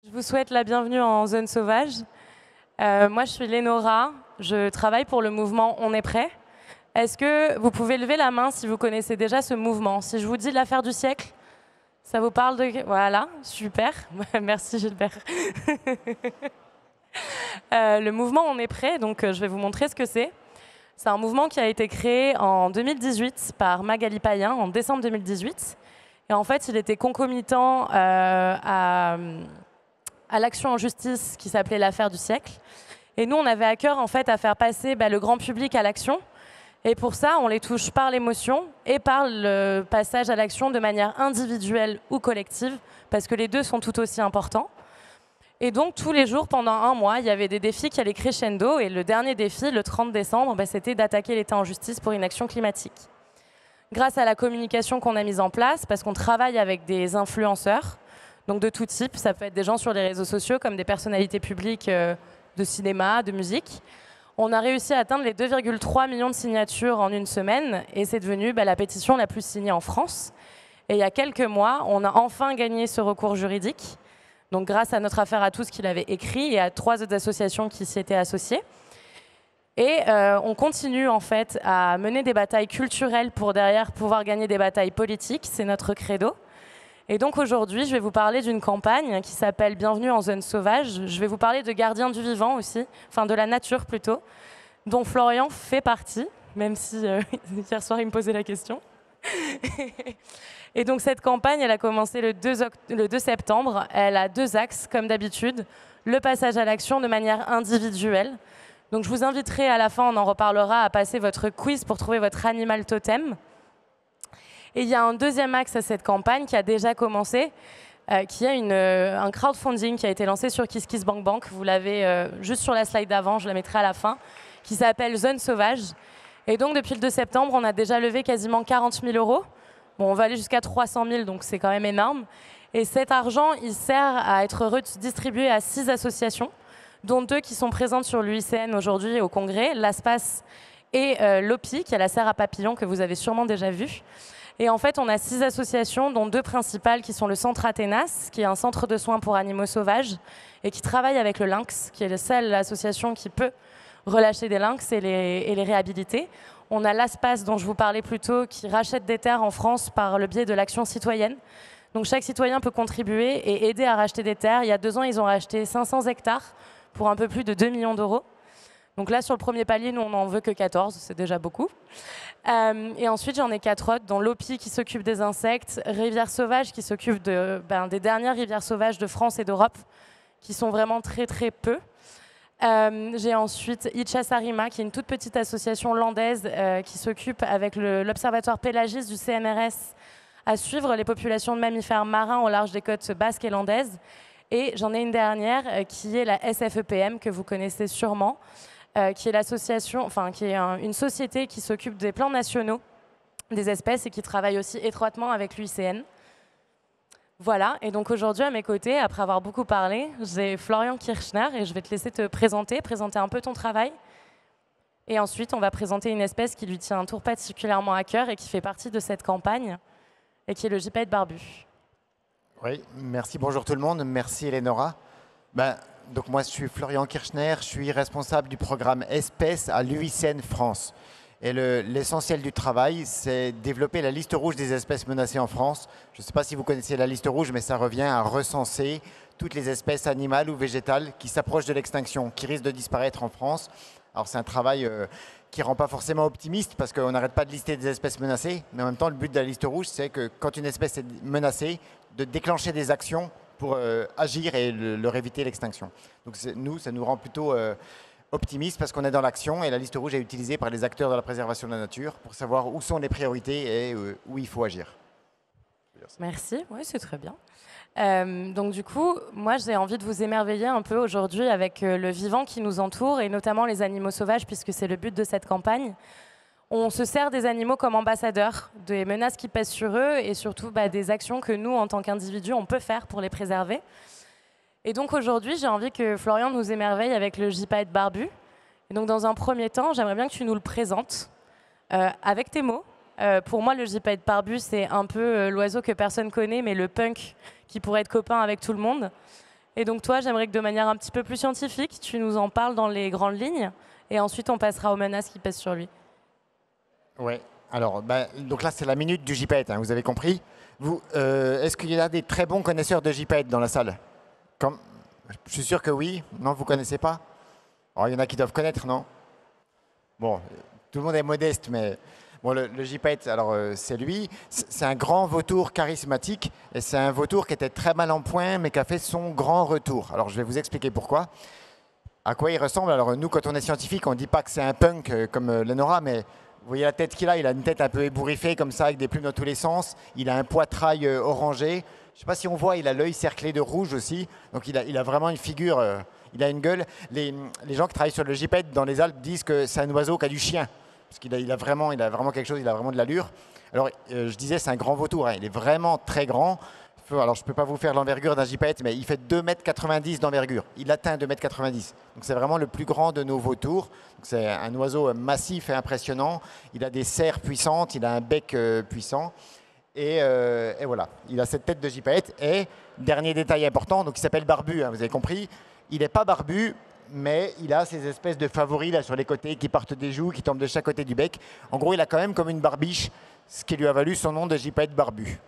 Je vous souhaite la bienvenue en Zone Sauvage. Moi, je suis Lénora. Je travaille pour le mouvement On est prêt. Est-ce que vous pouvez lever la main si vous connaissez déjà ce mouvement? Si je vous dis l'affaire du siècle, ça vous parle de... Voilà, super. Merci Gilbert. Le mouvement On est prêt, donc je vais vous montrer ce que c'est. C'est un mouvement qui a été créé en 2018 par Magali Payen, en décembre 2018. Et en fait, il était concomitant à l'action en justice qui s'appelait l'affaire du siècle. Et nous, on avait à cœur en fait à faire passer le grand public à l'action. Et pour ça, on les touche par l'émotion et par le passage à l'action de manière individuelle ou collective, parce que les deux sont tout aussi importants. Et donc, tous les jours, pendant un mois, il y avait des défis qui allaient crescendo. Et le dernier défi, le 30 décembre, c'était d'attaquer l'État en justice pour inaction climatique. Grâce à la communication qu'on a mise en place, parce qu'on travaille avec des influenceurs, donc de tout type, ça peut être des gens sur les réseaux sociaux, comme des personnalités publiques de cinéma, de musique. On a réussi à atteindre les 2,3 millions de signatures en une semaine, et c'est devenu la pétition la plus signée en France. Et il y a quelques mois, on a enfin gagné ce recours juridique, donc grâce à notre affaire à tous qu'il avait écrit et à 3 autres associations qui s'y étaient associées. Et on continue en fait à mener des batailles culturelles pour derrière pouvoir gagner des batailles politiques, c'est notre credo. Et donc aujourd'hui, je vais vous parler d'une campagne qui s'appelle Bienvenue en Zone Sauvage. Je vais vous parler de gardiens du vivant aussi, enfin de la nature plutôt, dont Florian fait partie, même si hier soir il me posait la question. Et donc cette campagne, elle a commencé le 2 septembre. Elle a 2 axes, comme d'habitude. Le passage à l'action de manière individuelle. Donc je vous inviterai à la fin, on en reparlera, à passer votre quiz pour trouver votre animal totem. Et il y a un deuxième axe à cette campagne qui a déjà commencé, qui est un crowdfunding qui a été lancé sur KissKissBankBank. Vous l'avez juste sur la slide d'avant, je la mettrai à la fin, qui s'appelle Zone Sauvage. Et donc depuis le 2 septembre, on a déjà levé quasiment 40 000 €. Bon, on va aller jusqu'à 300 000, donc c'est quand même énorme. Et cet argent, il sert à être redistribué à 6 associations, dont 2 qui sont présentes sur l'UICN aujourd'hui au Congrès, l'ASPAS et l'OPI, qui est la serre à papillons que vous avez sûrement déjà vue. Et en fait, on a 6 associations, dont 2 principales qui sont le Centre Athénas, qui est un centre de soins pour animaux sauvages, et qui travaille avec le lynx, qui est la seule association qui peut relâcher des lynx et les réhabiliter. On a l'ASPAS, dont je vous parlais plus tôt, qui rachète des terres en France par le biais de l'action citoyenne. Donc chaque citoyen peut contribuer et aider à racheter des terres. Il y a 2 ans, ils ont racheté 500 hectares pour un peu plus de 2 millions d'euros. Donc là, sur le premier palier, nous, on n'en veut que 14, c'est déjà beaucoup. Et ensuite, j'en ai 4 autres, dont l'OPI qui s'occupe des insectes, Rivière Sauvage qui s'occupe des dernières rivières sauvages de France et d'Europe, qui sont vraiment très très peu. J'ai ensuite Ichasarima, qui est une toute petite association landaise qui s'occupe avec l'Observatoire Pélagis du CNRS à suivre les populations de mammifères marins au large des côtes basques et landaises. Et j'en ai une dernière qui est la SFEPM, que vous connaissez sûrement, qui est l'association, enfin qui est une société qui s'occupe des plans nationaux des espèces et qui travaille aussi étroitement avec l'UICN. Voilà, et donc aujourd'hui à mes côtés, après avoir beaucoup parlé, j'ai Florian Kirchner et je vais te laisser te présenter un peu ton travail. Et ensuite, on va présenter une espèce qui lui tient un tour particulièrement à cœur et qui fait partie de cette campagne, et qui est le gypaète barbu. Oui, merci, bonjour tout le monde, merci Eleonora. Donc moi je suis Florian Kirchner, je suis responsable du programme Espèces à l'UICN France. Et l'essentiel du travail, c'est développer la liste rouge des espèces menacées en France. Je ne sais pas si vous connaissez la liste rouge, mais ça revient à recenser toutes les espèces animales ou végétales qui s'approchent de l'extinction, qui risquent de disparaître en France. Alors c'est un travail qui ne rend pas forcément optimiste parce qu'on n'arrête pas de lister des espèces menacées, mais en même temps le but de la liste rouge, c'est que quand une espèce est menacée, de déclencher des actions pour agir et leur éviter l'extinction. Donc nous, ça nous rend plutôt optimistes parce qu'on est dans l'action et la liste rouge est utilisée par les acteurs de la préservation de la nature pour savoir où sont les priorités et où il faut agir. Merci, oui, c'est très bien. Donc du coup, moi j'ai envie de vous émerveiller un peu aujourd'hui avec le vivant qui nous entoure et notamment les animaux sauvages puisque c'est le but de cette campagne. On se sert des animaux comme ambassadeurs, des menaces qui pèsent sur eux et surtout des actions que nous, en tant qu'individus, on peut faire pour les préserver. Et donc aujourd'hui, j'ai envie que Florian nous émerveille avec le gypaète barbu. Et donc dans un premier temps, j'aimerais bien que tu nous le présentes avec tes mots. Pour moi, le gypaète barbu, c'est un peu l'oiseau que personne connaît, mais le punk qui pourrait être copain avec tout le monde. Et donc toi, j'aimerais que de manière un petit peu plus scientifique, tu nous en parles dans les grandes lignes, et ensuite on passera aux menaces qui pèsent sur lui. Ouais. Alors, donc là, c'est la minute du JPET, hein, vous avez compris. Est-ce qu'il y a des très bons connaisseurs de JPET dans la salle? Je suis sûr que oui. Non, vous ne connaissez pas? Alors, il y en a qui doivent connaître, non? Bon, tout le monde est modeste, mais bon, le JPET, alors c'est lui. C'est un grand vautour charismatique, et c'est un vautour qui était très mal en point, mais qui a fait son grand retour. Alors, je vais vous expliquer pourquoi. À quoi il ressemble? Alors, nous, quand on est scientifique, on ne dit pas que c'est un punk comme Lenora, mais vous voyez la tête qu'il a? Il a une tête un peu ébouriffée, comme ça, avec des plumes dans tous les sens. Il a un poitrail orangé. Je ne sais pas si on voit, il a l'œil cerclé de rouge aussi. Donc, il a vraiment une figure, il a une gueule. Les gens qui travaillent sur le JPET dans les Alpes disent que c'est un oiseau qui a du chien. Parce qu'il a vraiment quelque chose, il a vraiment de l'allure. Alors, je disais, c'est un grand vautour, hein. Il est vraiment très grand. Alors, je ne peux pas vous faire l'envergure d'un JPET, mais il fait 2,90 m d'envergure. Il atteint 2,90 m. Donc, c'est vraiment le plus grand de nos vautours. C'est un oiseau massif et impressionnant. Il a des serres puissantes, il a un bec puissant. Et voilà, il a cette tête de JPET. Et, dernier détail important, donc il s'appelle barbu, hein, vous avez compris. Il n'est pas barbu, mais il a ces espèces de favoris là, sur les côtés qui partent des joues, qui tombent de chaque côté du bec. En gros, il a quand même comme une barbiche, ce qui lui a valu son nom de JPET barbu.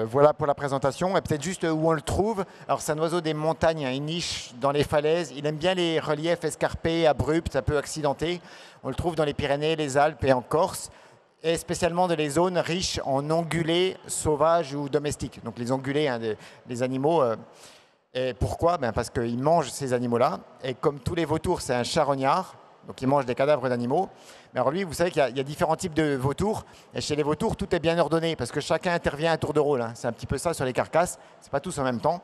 Voilà pour la présentation. Et peut-être juste où on le trouve. Alors, c'est un oiseau des montagnes, hein, il niche dans les falaises. Il aime bien les reliefs escarpés, abrupts, un peu accidentés. On le trouve dans les Pyrénées, les Alpes et en Corse. Et spécialement dans les zones riches en ongulés sauvages ou domestiques. Donc, les ongulés, hein, des animaux. Et pourquoi? Parce qu'il mange ces animaux-là. Et comme tous les vautours, c'est un charognard. Donc, il mange des cadavres d'animaux. Mais alors lui, vous savez qu'il y a différents types de vautours. Et chez les vautours, tout est bien ordonné parce que chacun intervient à tour de rôle, hein. C'est un petit peu ça sur les carcasses. C'est pas tous en même temps.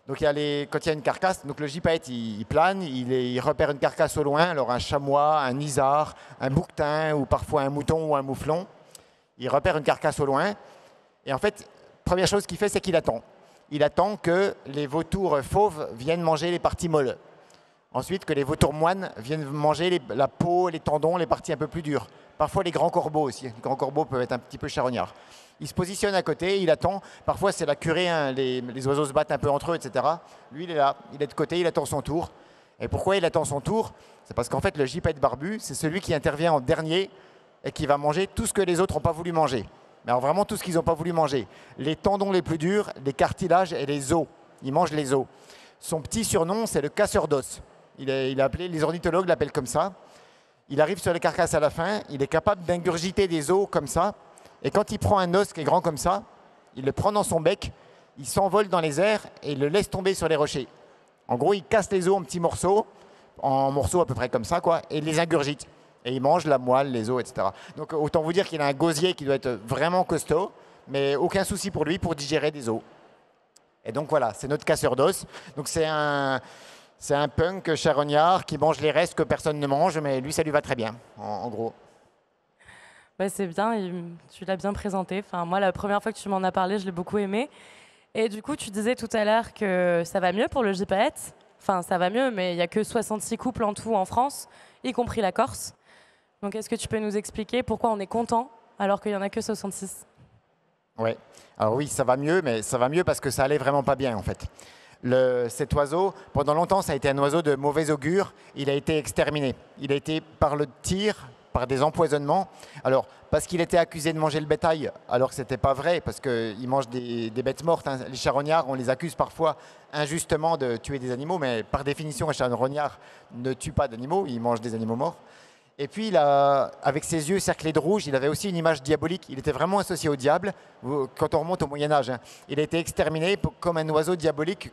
Donc, quand il y a une carcasse, donc le JPET, il plane, il repère une carcasse au loin. Alors, un chamois, un isard, un bouquetin ou parfois un mouton ou un mouflon. Il repère une carcasse au loin. Et en fait, première chose qu'il fait, c'est qu'il attend. Il attend que les vautours fauves viennent manger les parties molles. Ensuite, que les vautours moines viennent manger la peau, les tendons, les parties un peu plus dures. Parfois, les grands corbeaux aussi. Les grands corbeaux peuvent être un petit peu charognards. Il se positionne à côté, il attend. Parfois, c'est la curée, hein, les oiseaux se battent un peu entre eux, etc. Lui, il est là, il est de côté, il attend son tour. Et pourquoi il attend son tour? C'est parce qu'en fait, le JPET barbu, c'est celui qui intervient en dernier et qui va manger tout ce que les autres n'ont pas voulu manger. Mais alors vraiment tout ce qu'ils n'ont pas voulu manger. Les tendons les plus durs, les cartilages et les os. Il mange les os. Son petit surnom, c'est le casseur d'os. Il est appelé, les ornithologues l'appellent comme ça. Il arrive sur les carcasses à la fin, il est capable d'ingurgiter des os comme ça. Et quand il prend un os qui est grand comme ça, il le prend dans son bec, il s'envole dans les airs et il le laisse tomber sur les rochers. En gros, il casse les os en petits morceaux, à peu près comme ça, quoi, et il les ingurgite. Et il mange la moelle, les os, etc. Donc autant vous dire qu'il a un gosier qui doit être vraiment costaud, mais aucun souci pour lui pour digérer des os. Et donc voilà, c'est notre casseur d'os. Donc c'est un punk charognard qui mange les restes que personne ne mange, mais lui, ça lui va très bien, en gros. Ouais, c'est bien, tu l'as bien présenté. Enfin, moi, la première fois que tu m'en as parlé, je l'ai beaucoup aimé. Et du coup, tu disais tout à l'heure que ça va mieux pour le JPET. Enfin, ça va mieux, mais il n'y a que 66 couples en tout en France, y compris la Corse. Donc, est-ce que tu peux nous expliquer pourquoi on est content alors qu'il n'y en a que 66? Ouais. Alors oui, ça va mieux, mais ça va mieux parce que ça allait vraiment pas bien, en fait. Cet oiseau, pendant longtemps, ça a été un oiseau de mauvais augure. Il a été exterminé. Il a été par le tir, par des empoisonnements. Alors, parce qu'il était accusé de manger le bétail, alors que ce n'était pas vrai, parce qu'il mange des bêtes mortes, hein. Les charognards, on les accuse parfois injustement de tuer des animaux, mais par définition, un charognard ne tue pas d'animaux, il mange des animaux morts. Et puis, avec ses yeux cerclés de rouge, il avait aussi une image diabolique. Il était vraiment associé au diable, quand on remonte au Moyen-Âge, hein. Il a été exterminé comme un oiseau diabolique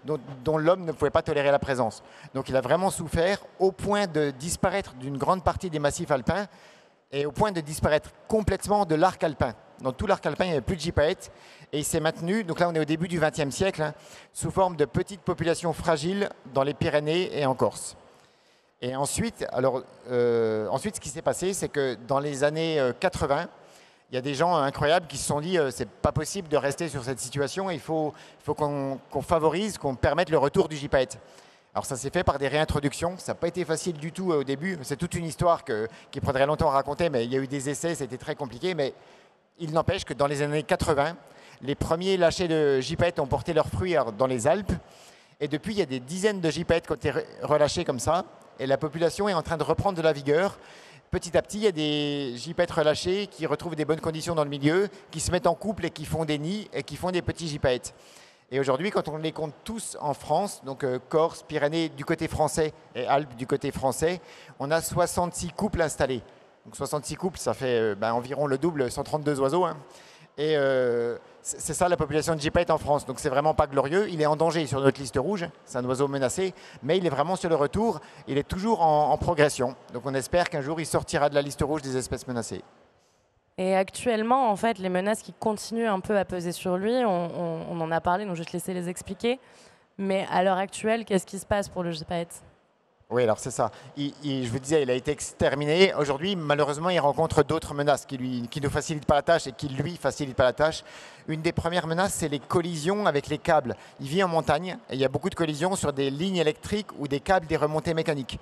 dont l'homme ne pouvait pas tolérer la présence. Donc, il a vraiment souffert au point de disparaître d'une grande partie des massifs alpins et au point de disparaître complètement de l'arc alpin. Dans tout l'arc alpin, il n'y avait plus de JPET et il s'est maintenu, donc là on est au début du XXe siècle, hein, sous forme de petites populations fragiles dans les Pyrénées et en Corse. Et ensuite, ce qui s'est passé, c'est que dans les années 80, il y a des gens incroyables qui se sont dit c'est pas possible de rester sur cette situation, il faut qu'on favorise, qu'on permette le retour du JPET. Alors ça s'est fait par des réintroductions, ça n'a pas été facile du tout au début, c'est toute une histoire qui prendrait longtemps à raconter, mais il y a eu des essais, c'était très compliqué, mais il n'empêche que dans les années 80, les premiers lâchers de gypaètes ont porté leurs fruits dans les Alpes. Et depuis, il y a des dizaines de gypaètes qui ont été relâchés comme ça. Et la population est en train de reprendre de la vigueur. Petit à petit, il y a des gypaètes relâchés qui retrouvent des bonnes conditions dans le milieu, qui se mettent en couple et qui font des nids et qui font des petits gypaètes. Et aujourd'hui, quand on les compte tous en France, donc Corse, Pyrénées du côté français et Alpes du côté français, on a 66 couples installés. Donc 66 couples, ça fait environ le double, 132 oiseaux. Hein. Et c'est ça la population de gypaètes en France. Donc c'est vraiment pas glorieux. Il est en danger sur notre liste rouge. C'est un oiseau menacé, mais il est vraiment sur le retour. Il est toujours en progression. Donc on espère qu'un jour il sortira de la liste rouge des espèces menacées. Et actuellement, en fait, les menaces qui continuent un peu à peser sur lui, on en a parlé, donc je vais te laisser les expliquer. Mais à l'heure actuelle, qu'est-ce qui se passe pour le gypaète ? Oui, alors c'est ça. Je vous disais, il a été exterminé. Aujourd'hui, malheureusement, il rencontre d'autres menaces qui ne facilitent pas la tâche et qui lui facilitent pas la tâche. Une des premières menaces, c'est les collisions avec les câbles. Il vit en montagne et il y a beaucoup de collisions sur des lignes électriques ou des câbles des remontées mécaniques.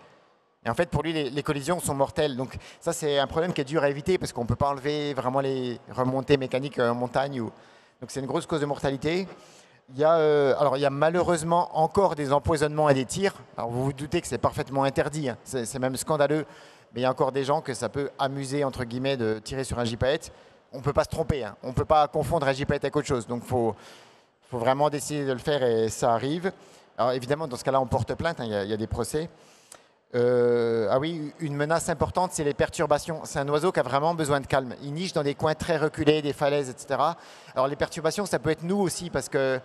Et en fait, pour lui, les collisions sont mortelles. Donc ça, c'est un problème qui est dur à éviter parce qu'on ne peut pas enlever vraiment les remontées mécaniques en montagne. Donc c'est une grosse cause de mortalité. Il y a malheureusement encore des empoisonnements et des tirs. Alors vous vous doutez que c'est parfaitement interdit, hein. C'est même scandaleux. Mais il y a encore des gens que ça peut amuser, entre guillemets, de tirer sur un gypaète. On ne peut pas se tromper, hein. On ne peut pas confondre un gypaète avec autre chose. Donc il faut vraiment décider de le faire et ça arrive. Alors évidemment, dans ce cas-là, on porte plainte, hein. Il y a des procès. Ah oui, une menace importante, c'est les perturbations. C'est un oiseau qui a vraiment besoin de calme. Il niche dans des coins très reculés, des falaises, etc. Alors les perturbations, ça peut être nous aussi, parce que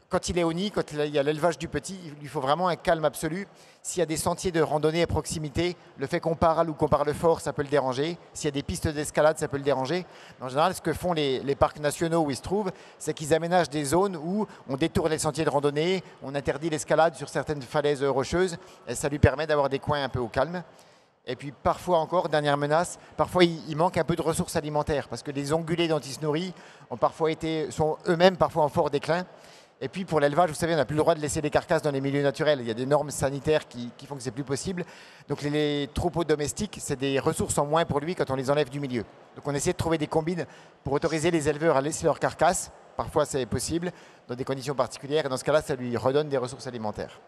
quand il est au nid, quand il y a l'élevage du petit, il lui faut vraiment un calme absolu. S'il y a des sentiers de randonnée à proximité, le fait qu'on parle ou qu'on parle fort, ça peut le déranger. S'il y a des pistes d'escalade, ça peut le déranger. Mais en général, ce que font les parcs nationaux où ils se trouvent, c'est qu'ils aménagent des zones où on détourne les sentiers de randonnée, on interdit l'escalade sur certaines falaises rocheuses, et ça lui permet d'avoir des coins un peu au calme. Et puis parfois encore, dernière menace, parfois il manque un peu de ressources alimentaires, parce que les ongulés dont il se nourrit sont eux-mêmes parfois en fort déclin. Et puis pour l'élevage, vous savez, on n'a plus le droit de laisser des carcasses dans les milieux naturels. Il y a des normes sanitaires qui font que c'est plus possible. Donc les troupeaux domestiques, c'est des ressources en moins pour lui quand on les enlève du milieu. Donc on essaie de trouver des combines pour autoriser les éleveurs à laisser leurs carcasses. Parfois c'est possible, dans des conditions particulières. Et dans ce cas-là, ça lui redonne des ressources alimentaires.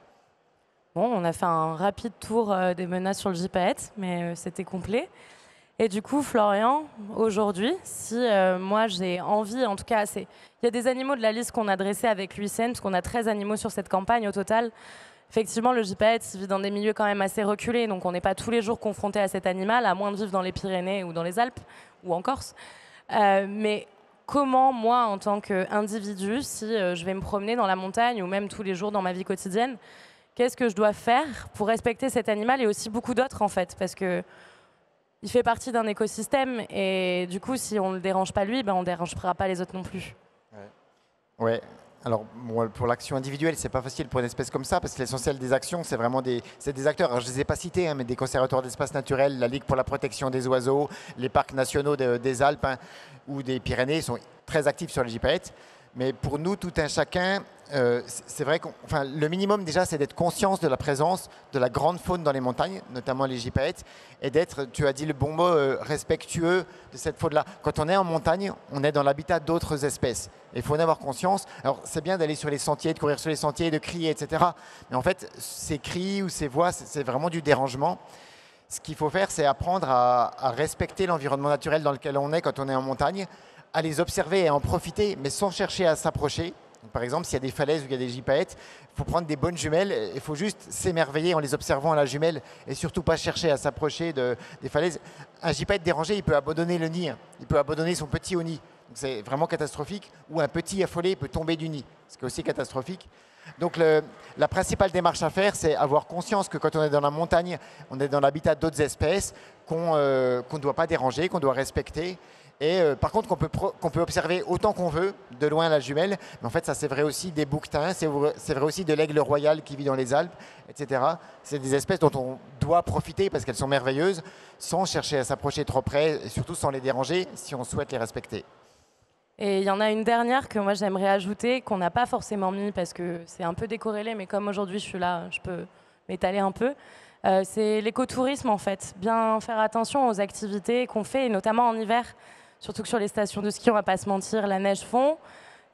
Bon, on a fait un rapide tour des menaces sur le gypaète, mais c'était complet. Et du coup, Florian, aujourd'hui, si moi j'ai envie, en tout cas, il y a des animaux de la liste qu'on a dressée avec l'UICN, parce qu'on a 13 animaux sur cette campagne au total. Effectivement, le gypaète vit dans des milieux quand même assez reculés, donc on n'est pas tous les jours confronté à cet animal, à moins de vivre dans les Pyrénées ou dans les Alpes, ou en Corse. Mais comment, moi, en tant qu'individu, si je vais me promener dans la montagne, ou même tous les jours dans ma vie quotidienne, qu'est-ce que je dois faire pour respecter cet animal et aussi beaucoup d'autres, en fait, parce que il fait partie d'un écosystème et du coup, si on ne le dérange pas lui, on ne dérangera pas les autres non plus. Ouais. Alors, pour l'action individuelle, c'est pas facile pour une espèce comme ça, parce que l'essentiel des actions, c'est vraiment des acteurs. Alors, je les ai pas cités, hein, mais des conservatoires d'espaces naturels, la Ligue pour la protection des oiseaux, les parcs nationaux des Alpes ou des Pyrénées sont très actifs sur les gypaètes. Mais pour nous, tout un chacun, c'est vrai que le minimum déjà, c'est d'être conscient de la présence de la grande faune dans les montagnes, notamment les gypaètes, et d'être, tu as dit le bon mot, respectueux de cette faune-là. Quand on est en montagne, on est dans l'habitat d'autres espèces. Il faut en avoir conscience. Alors, c'est bien d'aller sur les sentiers, de courir sur les sentiers, de crier, etc. Mais en fait, ces cris ou ces voix, c'est vraiment du dérangement. Ce qu'il faut faire, c'est apprendre à respecter l'environnement naturel dans lequel on est quand on est en montagne, à les observer et à en profiter, mais sans chercher à s'approcher. Par exemple, s'il y a des falaises ou il y a des gypaètes, il faut prendre des bonnes jumelles, il faut juste s'émerveiller en les observant à la jumelle et surtout pas chercher à s'approcher des falaises. Un gypaète dérangé, il peut abandonner le nid, il peut abandonner son petit au nid. C'est vraiment catastrophique. Ou un petit affolé peut tomber du nid, ce qui est aussi catastrophique. Donc la principale démarche à faire, c'est avoir conscience que quand on est dans la montagne, on est dans l'habitat d'autres espèces qu'on ne doit pas déranger, qu'on doit respecter. Et par contre, qu'on peut observer autant qu'on veut, de loin la jumelle. Mais en fait, ça c'est vrai aussi des bouquetins, c'est vrai aussi de l'aigle royal qui vit dans les Alpes, etc. C'est des espèces dont on doit profiter parce qu'elles sont merveilleuses, sans chercher à s'approcher trop près, et surtout sans les déranger si on souhaite les respecter. Et il y en a une dernière que moi j'aimerais ajouter, qu'on n'a pas forcément mis parce que c'est un peu décorrélé, mais comme aujourd'hui je suis là, je peux m'étaler un peu. C'est l'écotourisme en fait. Bien faire attention aux activités qu'on fait, et notamment en hiver. Surtout que sur les stations de ski, on ne va pas se mentir, la neige fond.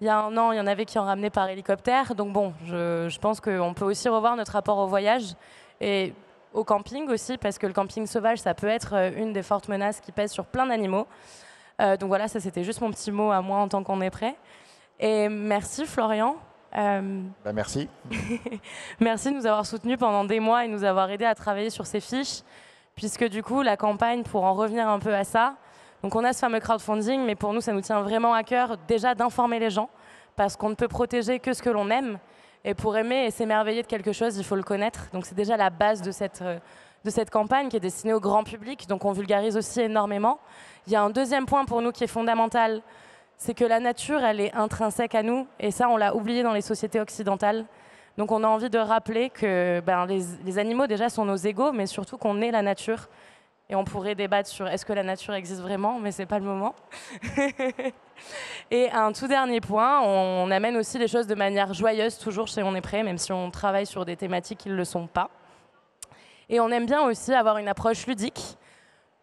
Il y a un an, il y en avait qui en ramenaient par hélicoptère. Donc bon, je pense qu'on peut aussi revoir notre rapport au voyage et au camping aussi, parce que le camping sauvage, ça peut être une des fortes menaces qui pèsent sur plein d'animaux. Donc voilà, ça c'était juste mon petit mot à moi en tant qu'on est prêt. Et merci Florian. Merci. Merci de nous avoir soutenus pendant des mois et nous avoir aidés à travailler sur ces fiches, puisque du coup, la campagne, pour en revenir un peu à ça, donc on a ce fameux crowdfunding, mais pour nous, ça nous tient vraiment à cœur déjà d'informer les gens, parce qu'on ne peut protéger que ce que l'on aime, et pour aimer et s'émerveiller de quelque chose, il faut le connaître. Donc c'est déjà la base de cette campagne qui est destinée au grand public, donc on vulgarise aussi énormément. Il y a un deuxième point pour nous qui est fondamental, c'est que la nature, elle est intrinsèque à nous, et ça, on l'a oublié dans les sociétés occidentales. Donc on a envie de rappeler que les animaux, déjà, sont nos égaux, mais surtout qu'on est la nature. Et on pourrait débattre sur est-ce que la nature existe vraiment, mais ce n'est pas le moment. Et un tout dernier point, on amène aussi les choses de manière joyeuse, toujours chez On est prêt, même si on travaille sur des thématiques qui ne le sont pas. Et on aime bien aussi avoir une approche ludique.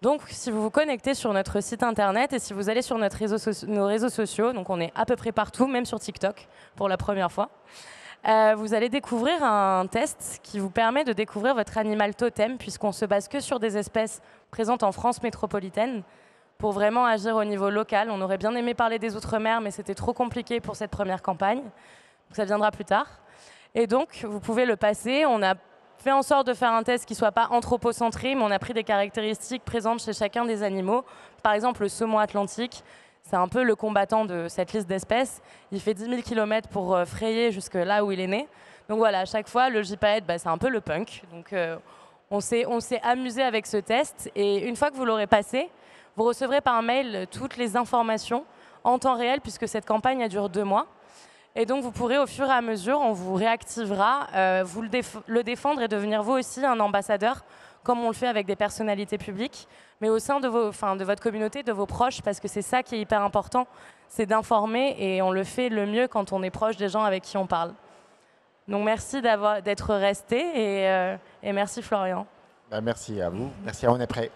Donc, si vous vous connectez sur notre site internet et si vous allez sur nos réseaux sociaux, donc on est à peu près partout, même sur TikTok, pour la première fois, vous allez découvrir un test qui vous permet de découvrir votre animal totem, puisqu'on se base que sur des espèces présentes en France métropolitaine, pour vraiment agir au niveau local. On aurait bien aimé parler des Outre-mer, mais c'était trop compliqué pour cette première campagne. Donc ça viendra plus tard. Et donc, vous pouvez le passer. On a fait en sorte de faire un test qui ne soit pas anthropocentré, mais on a pris des caractéristiques présentes chez chacun des animaux. Par exemple, le saumon atlantique, c'est un peu le combattant de cette liste d'espèces. Il fait 10 000 km pour frayer jusque là où il est né. Donc voilà, à chaque fois, le gypaète, c'est un peu le punk. Donc on s'est amusé avec ce test. Et une fois que vous l'aurez passé, vous recevrez par mail toutes les informations en temps réel, puisque cette campagne elle dure 2 mois. Et donc, vous pourrez, au fur et à mesure, on vous réactivera, vous le défendre et devenir vous aussi un ambassadeur, comme on le fait avec des personnalités publiques, mais au sein de votre communauté, de vos proches, parce que c'est ça qui est hyper important, c'est d'informer, et on le fait le mieux quand on est proche des gens avec qui on parle. Donc, merci d'être resté, et merci Florian. Merci à vous. Merci à On est prêt.